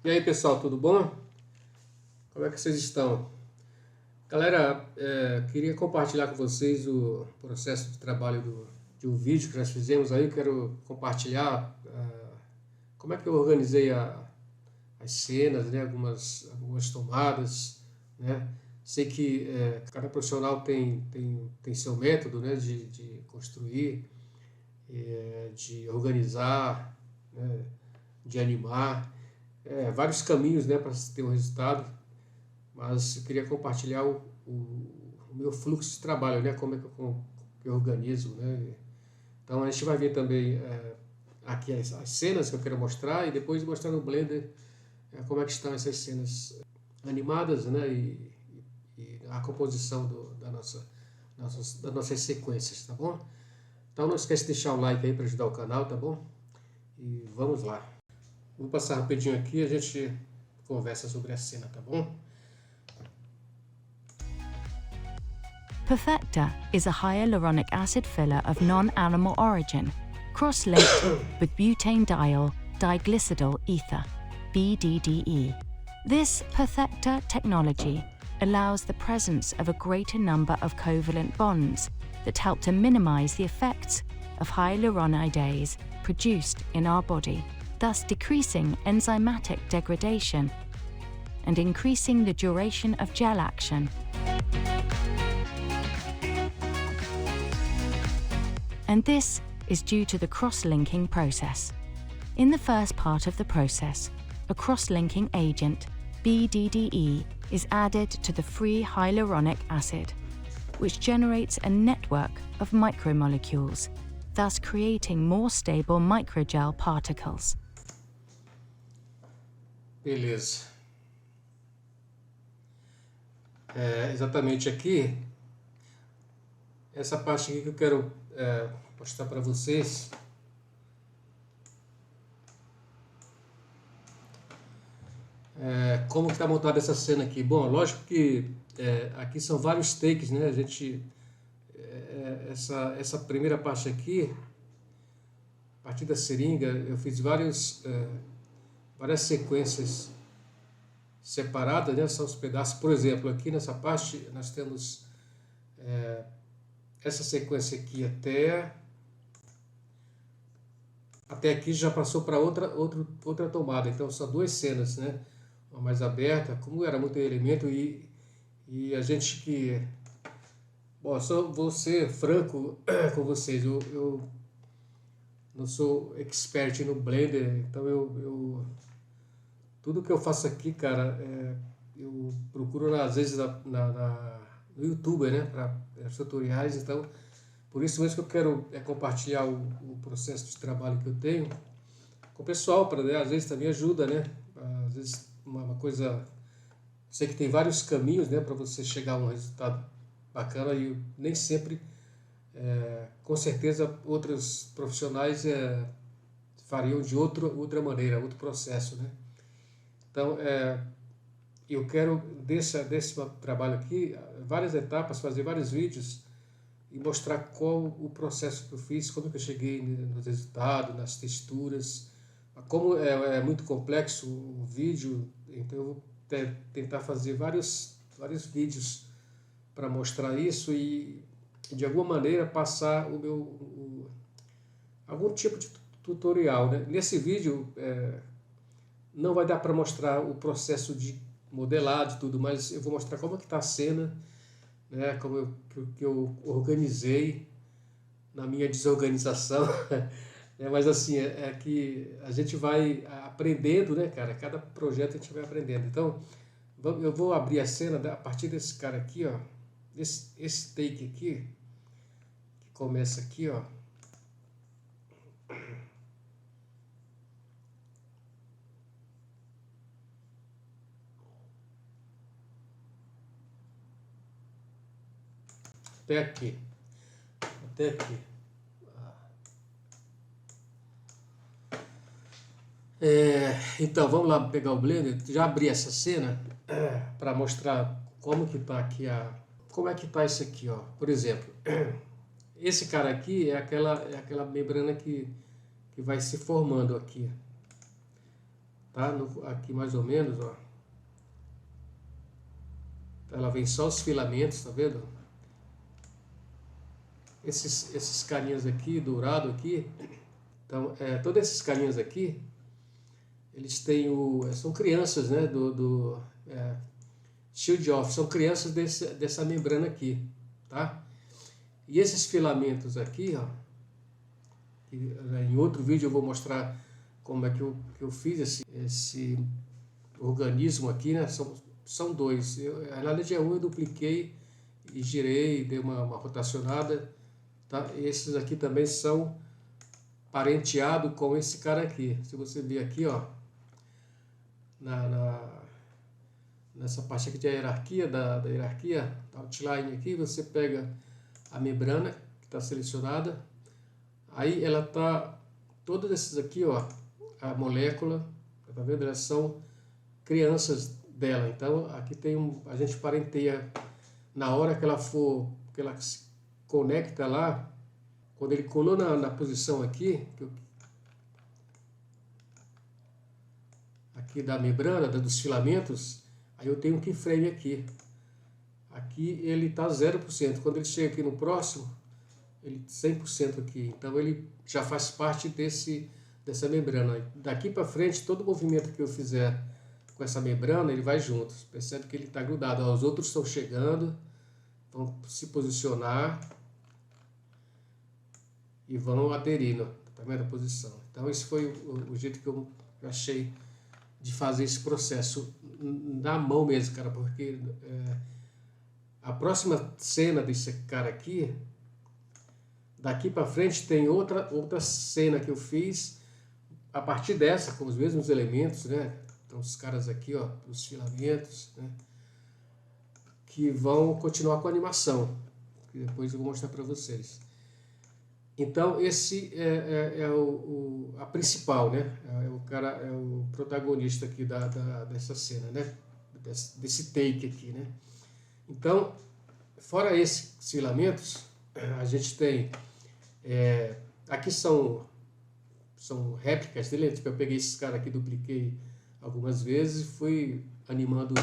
E aí pessoal, tudo bom? Como é que vocês estão? Galera, queria compartilhar com vocês o processo de trabalho de um vídeo que nós fizemos aí. Quero compartilhar como é que eu organizei as cenas, né? Algumas tomadas, né? Sei que cada profissional tem seu método, né? De construir, de organizar, né? De animar. Vários caminhos, né, para ter um resultado, mas eu queria compartilhar o meu fluxo de trabalho, né, como é que eu organizo, né. Então a gente vai ver também aqui as cenas que eu quero mostrar e depois mostrar no Blender como é que estão essas cenas animadas, né, e a composição das nossas sequências, tá bom? Então não esquece de deixar o like aí para ajudar o canal, tá bom? E vamos lá. Vou passar rapidinho aqui, a gente conversa sobre a cena, tá bom? Perfecta is a hyaluronic acid filler of non-animal origin, cross-linked with butanediol diglycidyl ether, BDDE. This Perfecta technology allows the presence of a greater number of covalent bonds that help to minimize the effects of hyaluronidase produced in our body, thus decreasing enzymatic degradation and increasing the duration of gel action. And this is due to the cross-linking process. In the first part of the process, a cross-linking agent, BDDE, is added to the free hyaluronic acid, which generates a network of micromolecules, thus creating more stable microgel particles. Beleza. Exatamente aqui, essa parte aqui que eu quero mostrar para vocês. Como que está montada essa cena aqui? Bom, lógico que aqui são vários takes, né? A gente, essa primeira parte aqui, a partir da seringa, eu fiz várias sequências separadas, né? São os pedaços. Por exemplo, aqui nessa parte nós temos essa sequência aqui até aqui já passou para outra tomada. Então são duas cenas, né? Uma mais aberta, como era muito elemento e a gente que... Bom, vou ser franco com vocês, eu não sou expert no Blender, então eu tudo que eu faço aqui, cara, eu procuro às vezes no YouTube, né, para tutoriais. Então por isso mesmo que eu quero compartilhar o processo de trabalho que eu tenho com o pessoal, para às vezes também ajuda, né, às vezes uma coisa... Sei que tem vários caminhos, né, para você chegar a um resultado bacana e nem sempre, com certeza, outros profissionais fariam de outra maneira, outro processo, né? Então, eu quero, desse trabalho aqui, várias etapas, fazer vários vídeos e mostrar qual o processo que eu fiz, como que eu cheguei no resultado, nas texturas. Como é muito complexo o vídeo, então eu vou tentar fazer vários vídeos para mostrar isso e de alguma maneira passar algum tipo de tutorial, né? Nesse vídeo não vai dar para mostrar o processo de modelado e tudo, mas eu vou mostrar como que está a cena, né? Que eu organizei na minha desorganização. Mas assim, que a gente vai aprendendo, né, cara? Cada projeto a gente vai aprendendo. Então, eu vou abrir a cena a partir desse cara aqui, ó. Esse take aqui, que começa aqui, ó. Até aqui. Até aqui. Então, vamos lá pegar o Blender. Já abri essa cena para mostrar como que tá aqui como é que tá isso aqui, ó. Por exemplo, esse cara aqui é aquela membrana que vai se formando aqui. tá? Aqui mais ou menos, ó. Ela vem só os filamentos, tá vendo? Esses carinhas aqui, dourado aqui, então, todos esses carinhas aqui, eles têm são crianças, né, do shield off, são crianças dessa membrana aqui, tá? E esses filamentos aqui, ó, em outro vídeo eu vou mostrar como é que eu fiz esse organismo aqui, né? São dois. Na LG1 eu dupliquei e girei, dei uma rotacionada, tá? Esses aqui também são parenteados com esse cara aqui. Se você ver aqui, ó, nessa parte aqui de hierarquia, da hierarquia, da outline aqui, você pega a membrana que está selecionada, aí ela tá, todos esses aqui, ó, a molécula, tá vendo? Elas são crianças dela. Então aqui tem a gente parenteia na hora que ela se conecta lá, quando ele colou na posição aqui, aqui da membrana, dos filamentos, aí eu tenho um keyframe aqui. Aqui ele está 0%. Quando ele chega aqui no próximo, ele 100% aqui. Então ele já faz parte dessa membrana. Daqui para frente, todo movimento que eu fizer com essa membrana, ele vai junto. Percebe que ele está grudado. Ó, os outros estão chegando, vão se posicionar e vão aderir na primeira posição. Então esse foi o jeito que eu achei de fazer esse processo na mão mesmo, cara, porque a próxima cena desse cara aqui, daqui para frente tem outra cena que eu fiz a partir dessa, com os mesmos elementos, né? Então os caras aqui, ó, os filamentos, né? Que vão continuar com a animação, que depois eu vou mostrar para vocês. Então esse a principal, né? É o protagonista aqui dessa cena, né? Desse take aqui, né? Então, fora esses filamentos, a gente tem aqui são réplicas dele. Tipo, eu peguei esses caras aqui, dupliquei algumas vezes e fui animando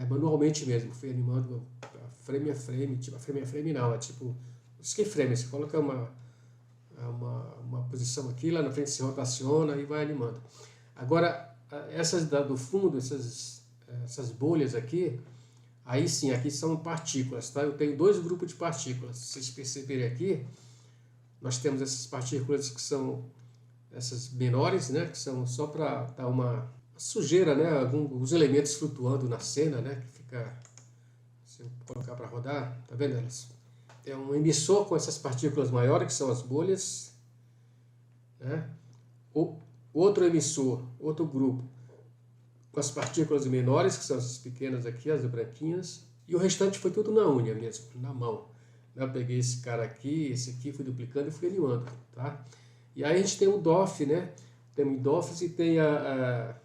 manualmente mesmo, fui animando frame a frame, tipo, frame a frame não, é tipo os keyframes, você coloca uma posição aqui, lá na frente se rotaciona e vai animando. Agora, essas do fundo, essas bolhas aqui, aí sim, aqui são partículas, tá? Eu tenho dois grupos de partículas. Se vocês perceberem aqui, nós temos essas partículas que são essas menores, né? Que são só para dar uma sujeira, né? Alguns elementos flutuando na cena, né? Que fica, se eu colocar para rodar, tá vendo elas? É um emissor com essas partículas maiores, que são as bolhas, né? Outro emissor, outro grupo, com as partículas menores, que são essas pequenas aqui, as branquinhas, e o restante foi tudo na unha mesmo, na mão. Eu peguei esse cara aqui, esse aqui, fui duplicando e fui animando, tá? E aí a gente tem o DOF, né? Tem o DOF e tem a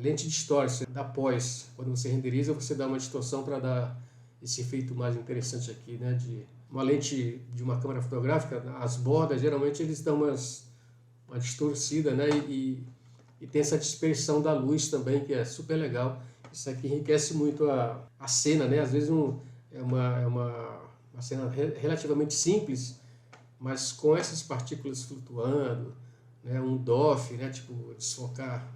lente distorce da pós. Quando você renderiza, você dá uma distorção para dar esse efeito mais interessante aqui, né? De uma lente de uma câmera fotográfica, as bordas, geralmente eles dão uma distorcida, né? E tem essa dispersão da luz também, que é super legal. Isso aqui enriquece muito a cena, né? Às vezes é uma cena relativamente simples, mas com essas partículas flutuando, né? Um DOF, né? Tipo, desfocar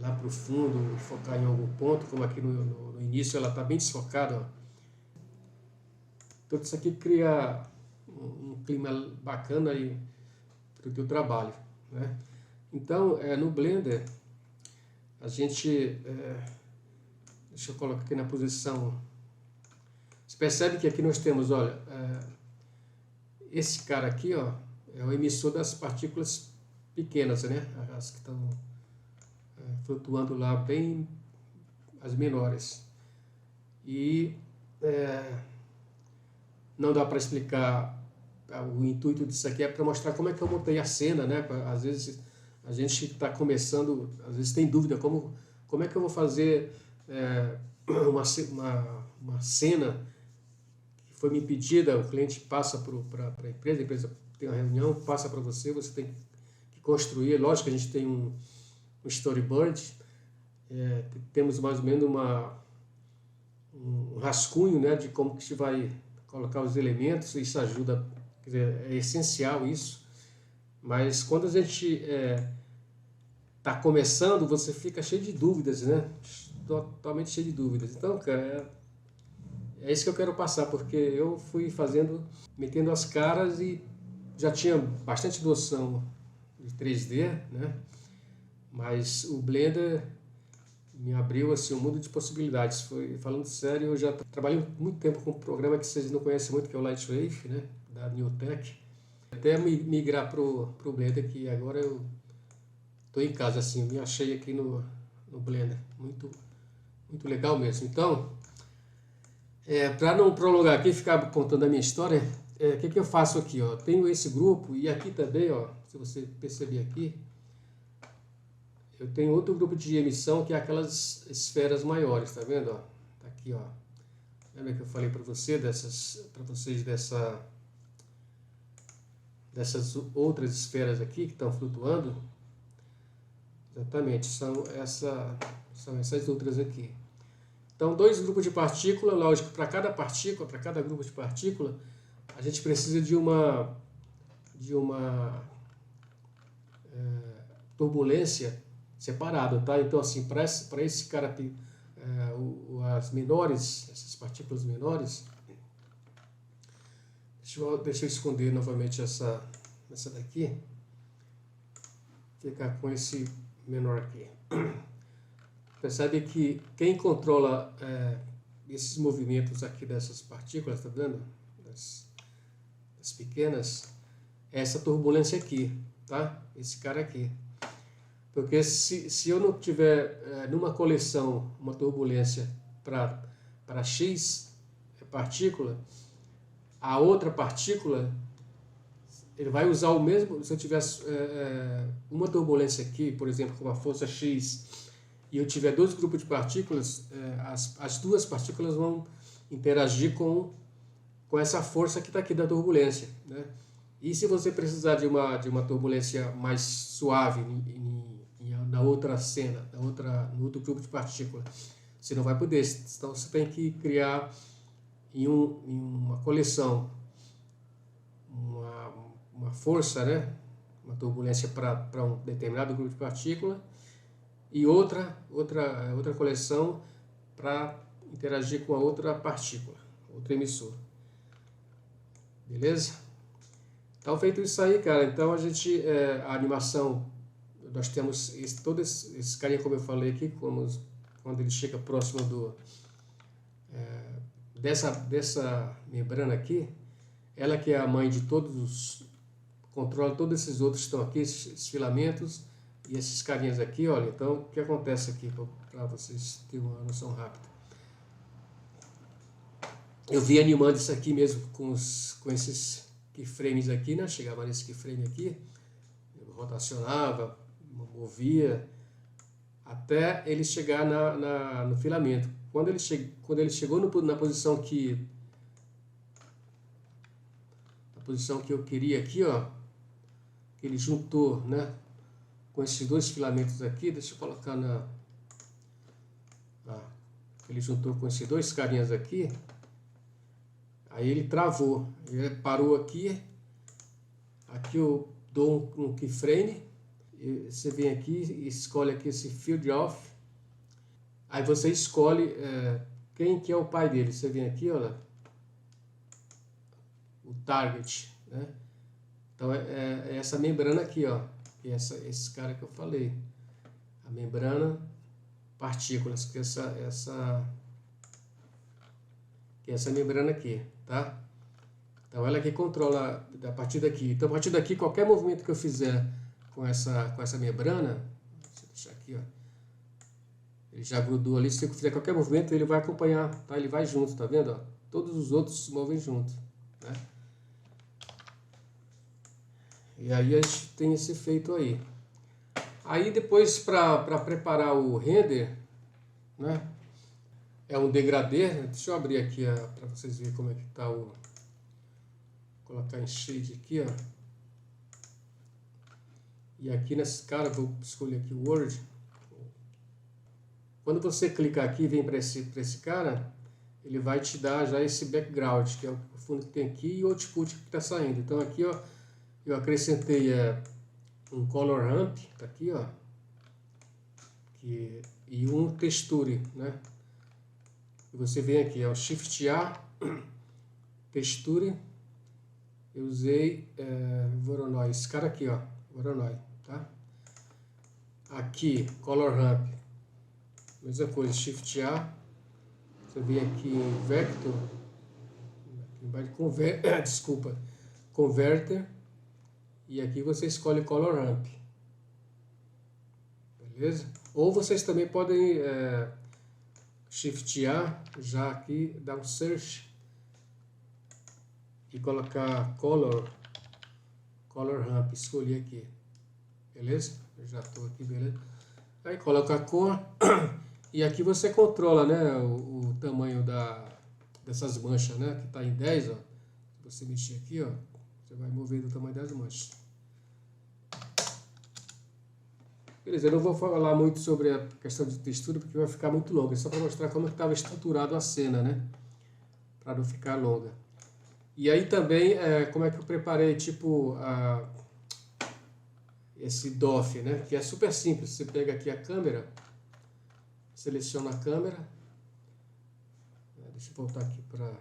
lá para o fundo, focar em algum ponto, como aqui no início ela está bem desfocada, ó. Tudo isso aqui cria um clima bacana para o teu trabalho, né? Então, no Blender, a gente, deixa eu colocar aqui na posição, você percebe que aqui nós temos, olha, esse cara aqui, ó, é o emissor das partículas pequenas, né? As que estão flutuando lá, bem as menores. E não dá para explicar, o intuito disso aqui é para mostrar como é que eu montei a cena, né? Às vezes a gente está começando, às vezes tem dúvida, como é que eu vou fazer uma cena que foi me pedida, o cliente passa para a empresa tem uma reunião, passa para você, você tem construir. Lógico que a gente tem um storyboard, temos mais ou menos um rascunho, né, de como que a gente vai colocar os elementos. Isso ajuda, quer dizer, é essencial isso, mas quando a gente está começando, você fica cheio de dúvidas, né, totalmente cheio de dúvidas. Então, cara, é isso que eu quero passar, porque eu fui metendo as caras e já tinha bastante noção de 3D, né, mas o Blender me abriu assim um mundo de possibilidades. Falando sério, eu já trabalhei muito tempo com um programa que vocês não conhecem muito, que é o Lightwave, né, da Neotech. Até migrar pro Blender, que agora eu estou em casa, assim, me achei aqui no Blender. Muito legal mesmo. Então, para não prolongar aqui, ficar contando a minha história, o que eu faço aqui? Ó? Tenho esse grupo, e aqui também, ó, se você perceber aqui, eu tenho outro grupo de emissão, que é aquelas esferas maiores, tá vendo? Ó? Tá aqui, ó. Lembra que eu falei para vocês dessas outras esferas aqui que estão flutuando? Exatamente, são essas outras aqui. Então, 2 grupos de partícula, lógico, para cada grupo de partícula, a gente precisa de uma turbulência separada, tá? Então, assim, para esse cara aqui, as menores, essas partículas menores, deixa eu esconder novamente essa daqui, ficar com esse menor aqui. Percebe que quem controla esses movimentos aqui dessas partículas, tá vendo? Das pequenas, é essa turbulência aqui, tá? Esse cara aqui. Porque se eu não tiver numa coleção uma turbulência para X partícula, a outra partícula, ele vai usar o mesmo. Se eu tiver uma turbulência aqui, por exemplo, com uma força X, e eu tiver 2 grupos de partículas, as 2 partículas vão interagir com essa força que está aqui da turbulência, né? E se você precisar de uma turbulência mais suave na outra cena, no outro grupo de partículas, você não vai poder. Então você tem que criar em uma coleção uma força, né? Uma turbulência para um determinado grupo de partícula, e outra coleção para interagir com a outra partícula, outro emissor. Beleza? Então, feito isso aí, cara, então a animação, nós temos todo esse carinha, como eu falei aqui, quando ele chega próximo dessa membrana aqui, ela que é a mãe de controla todos esses outros que estão aqui, esses filamentos, e esses carinhas aqui, olha. Então, o que acontece aqui, para vocês terem uma noção rápida. Eu vi animando isso aqui mesmo com esses keyframes aqui, né? Chegava nesse keyframe aqui, eu rotacionava, movia, até ele chegar no filamento. Quando ele chegou na posição que eu queria aqui, ó, que ele juntou, né, com esses 2 filamentos aqui, deixa eu colocar ele juntou com esses 2 carinhas aqui, aí ele travou, ele parou aqui eu dou um keyframe, você vem aqui e escolhe aqui esse field off, aí você escolhe quem que é o pai dele, você vem aqui, olha, o target, né? Então é essa membrana aqui, ó, que é esse cara que eu falei, a membrana partículas, que é essa membrana aqui, tá? Então ela que controla a partir daqui. Então a partir daqui, qualquer movimento que eu fizer com essa membrana, deixa eu deixar aqui, ó, ele já grudou ali, se eu fizer qualquer movimento ele vai acompanhar, tá? Ele vai junto, tá vendo? Ó? Todos os outros se movem junto, né? E aí a gente tem esse efeito aí. Aí depois, para preparar o render, né, é um degradê. Deixa eu abrir aqui para vocês verem como é que está colocar em shade aqui, ó. E aqui nesse cara, vou escolher aqui o Word. Quando você clicar aqui e vem para esse cara, ele vai te dar já esse background, que é o fundo que tem aqui, e o output que está saindo. Então aqui, ó, eu acrescentei um color ramp, tá aqui, ó, e um texture, né? E você vem aqui, ó, Shift A, texture, eu usei Voronoi, esse cara aqui, ó, Voronoi, tá? Aqui, color ramp, mesma coisa, Shift A, você vem aqui em Vector, desculpa, Converter, e aqui você escolhe Color Ramp, beleza? Ou vocês também podem Shift A, já aqui, dar um Search, e colocar Color Ramp, escolher aqui, beleza? Eu já estou aqui, beleza? Aí coloca a cor, e aqui você controla, né, o tamanho dessas manchas, né, que está em 10, ó. Se você mexer aqui, ó, você vai mover o tamanho das manchas. Beleza, eu não vou falar muito sobre a questão de textura, porque vai ficar muito longa, é só para mostrar como estava estruturado a cena, né, para não ficar longa. E aí também, como é que eu preparei, tipo, esse DOF, né, que é super simples. Você pega aqui a câmera, seleciona a câmera, deixa eu voltar aqui para...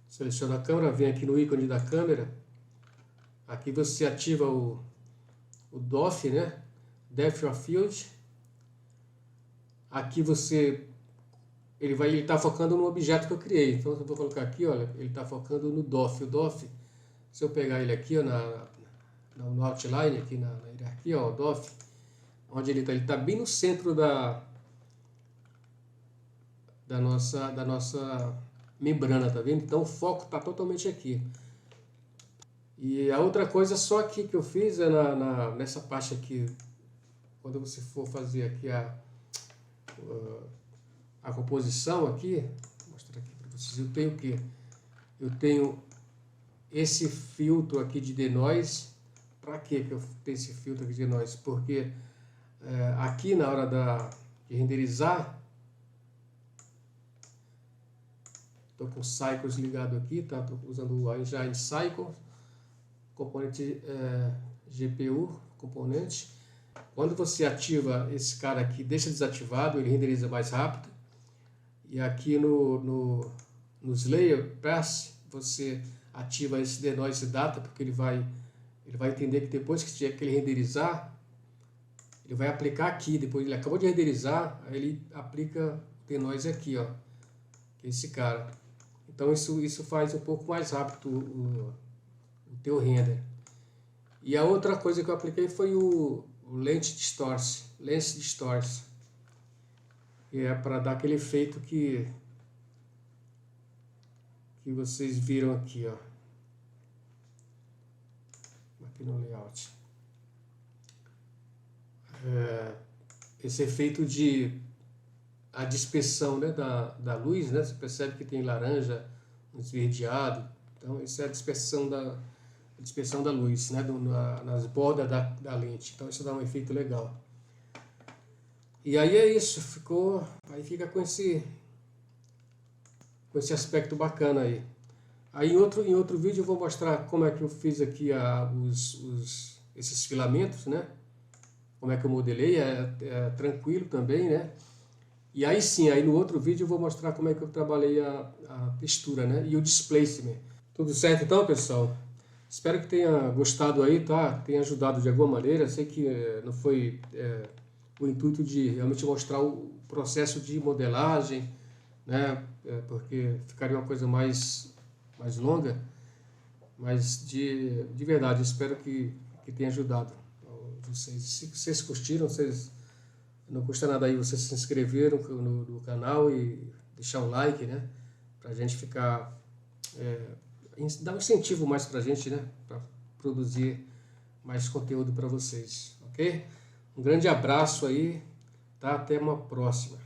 Seleciona a câmera, vem aqui no ícone da câmera, aqui você ativa o DOF, né, Depth of Field, aqui ele está focando no objeto que eu criei, então eu vou colocar aqui, olha, ele está focando no DOF, o DOF, se eu pegar ele aqui, ó, no outline, aqui na hierarquia, ó, o DOF, onde ele está bem no centro da nossa membrana, tá vendo? Então o foco está totalmente aqui. E a outra coisa só aqui que eu fiz é nessa parte aqui, quando você for fazer aqui a composição aqui, vou mostrar aqui para vocês, eu tenho o quê? Eu tenho esse filtro aqui de denoise. Para que eu tenho esse filtro aqui de denoise? Porque aqui na hora de renderizar, estou com o Cycles ligado aqui, tá? Estou usando o Engine Cycle, componente GPU, componente. Quando você ativa esse cara aqui, deixa desativado, ele renderiza mais rápido. E aqui nos Layer Pass, você ativa esse Denoise Data, porque ele vai entender que depois que ele renderizar, ele vai aplicar aqui, depois ele acabou de renderizar, aí ele aplica o Denoise aqui, ó, que é esse cara. Então isso faz um pouco mais rápido o teu render. E a outra coisa que eu apliquei foi o Lens Distorce, que é para dar aquele efeito que vocês viram aqui, ó, aqui no layout. Esse efeito a dispersão, né, da luz, né, você percebe que tem laranja, um esverdeado, então isso é a dispersão da luz, né, nas bordas da lente, então isso dá um efeito legal. E aí é isso, aí fica com esse aspecto bacana aí. Aí em outro vídeo eu vou mostrar como é que eu fiz aqui esses filamentos, né? Como é que eu modelei, é tranquilo também, né? E aí sim, aí no outro vídeo eu vou mostrar como é que eu trabalhei a textura, né? E o displacement. Tudo certo então, pessoal? Espero que tenha gostado aí, tá? Tenha ajudado de alguma maneira. Sei que não foi o intuito de realmente mostrar o processo de modelagem, né? Porque ficaria uma coisa mais longa, mas de verdade, espero que tenha ajudado vocês. Se vocês curtiram, vocês não custa nada aí vocês se inscreveram no canal e deixar um like, né? Pra gente ficar, dar um incentivo mais pra gente, né? Pra produzir mais conteúdo para vocês, ok? Um grande abraço aí, tá? Até uma próxima.